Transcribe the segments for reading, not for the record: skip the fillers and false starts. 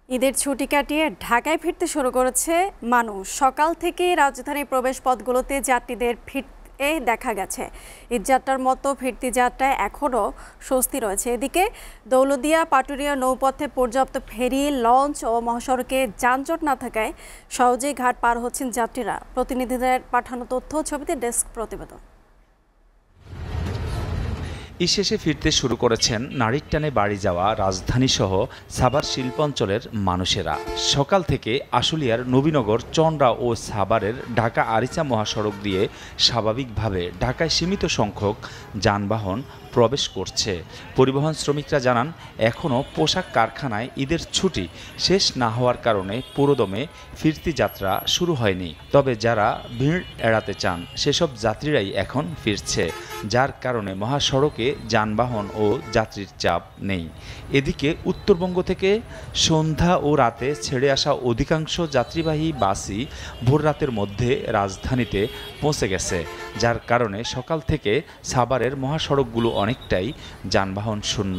ঈদের ছুটি কাটিয়ে ঢাকায় ফিরতে শুরু করেছে মানুষ। সকাল থেকে রাজধানীর প্রবেশপথগুলোতে যাত্রীদের ফিরতে দেখা গেছে। ঈদযাত্রার মতো ফিরতি যাত্রায় এখনও স্বস্তি রয়েছে। এদিকে দৌলতদিয়া পাটুরিয়া নৌপথে পর্যাপ্ত ফেরি, লঞ্চ ও মহাসড়কে যানজট না থাকায় সহজেই ঘাট পার হচ্ছেন যাত্রীরা। প্রতিনিধিদের পাঠানো তথ্য ছবিতে ডেস্ক প্রতিবেদন। ঈদ শেষে ফিরতে শুরু করেছেন নারীর টানে বাড়ি যাওয়া রাজধানীসহ সাভার শিল্পাঞ্চলের মানুষেরা। সকাল থেকে আশুলিয়ার নবীনগর, চন্দ্রা ও সাভারের ঢাকা আরিচা মহাসড়ক দিয়ে স্বাভাবিকভাবে ঢাকায় সীমিত সংখ্যক যানবাহন প্রবেশ করছে। পরিবহন শ্রমিকরা জানান, এখনও পোশাক কারখানায় ঈদের ছুটি শেষ না হওয়ার কারণে পুরোদমে ফিরতি যাত্রা শুরু হয়নি। তবে যারা ভিড় এড়াতে চান সেসব যাত্রীরাই এখন ফিরছে, যার কারণে মহাসড়কে যানবাহন ও যাত্রীর চাপ নেই। এদিকে উত্তরবঙ্গ থেকে সন্ধ্যা ও রাতে ছেড়ে আসা অধিকাংশ যাত্রীবাহী বাসই ভোররাতের মধ্যে রাজধানীতে পৌঁছে গেছে, যার কারণে সকাল থেকে সাভারের মহাসড়কগুলো অনেকটাই যানবাহন শূন্য।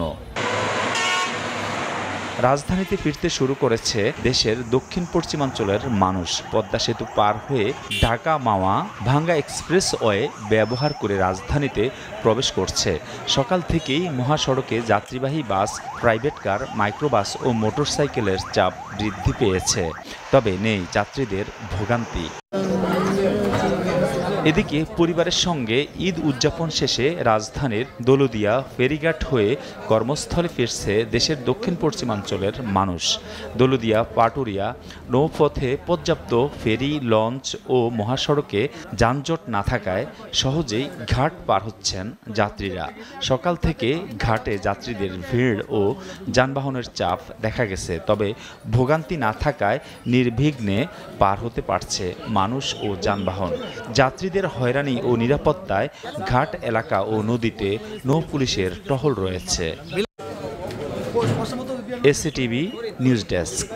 রাজধানীতে ফিরতে শুরু করেছে দেশের দক্ষিণ পশ্চিমাঞ্চলের মানুষ। পদ্মা সেতু পার হয়ে ঢাকা মাওয়া ভাঙ্গা এক্সপ্রেসওয়ে ব্যবহার করে রাজধানীতে প্রবেশ করছে। সকাল থেকেই মহাসড়কে যাত্রীবাহী বাস, প্রাইভেট কার, মাইক্রোবাস ও মোটরসাইকেলের চাপ বৃদ্ধি পেয়েছে। তবে নেই যাত্রীদের ভোগান্তি। এদিকে পরিবারের সঙ্গে ঈদ উদযাপন শেষে রাজধানীর দৌলতদিয়া ফেরিঘাট হয়ে কর্মস্থলে ফিরছে দেশের দক্ষিণ পশ্চিমাঞ্চলের মানুষ। দৌলতদিয়া পাটুরিয়া নৌপথে পর্যাপ্ত ফেরি, লঞ্চ ও মহাসড়কে যানজট না থাকায় সহজেই ঘাট পার হচ্ছেন যাত্রীরা। সকাল থেকে ঘাটে যাত্রীদের ভিড় ও যানবাহনের চাপ দেখা গেছে, তবে ভোগান্তি না থাকায় নির্বিঘ্নে পার হতে পারছে মানুষ ও যানবাহন। যাত্রীদের হয়রানি ও নিরাপত্তায় ঘাট এলাকা ও নদীতে নৌ পুলিশের টহল রয়েছে। এসিটিভি নিউজ ডেস্ক।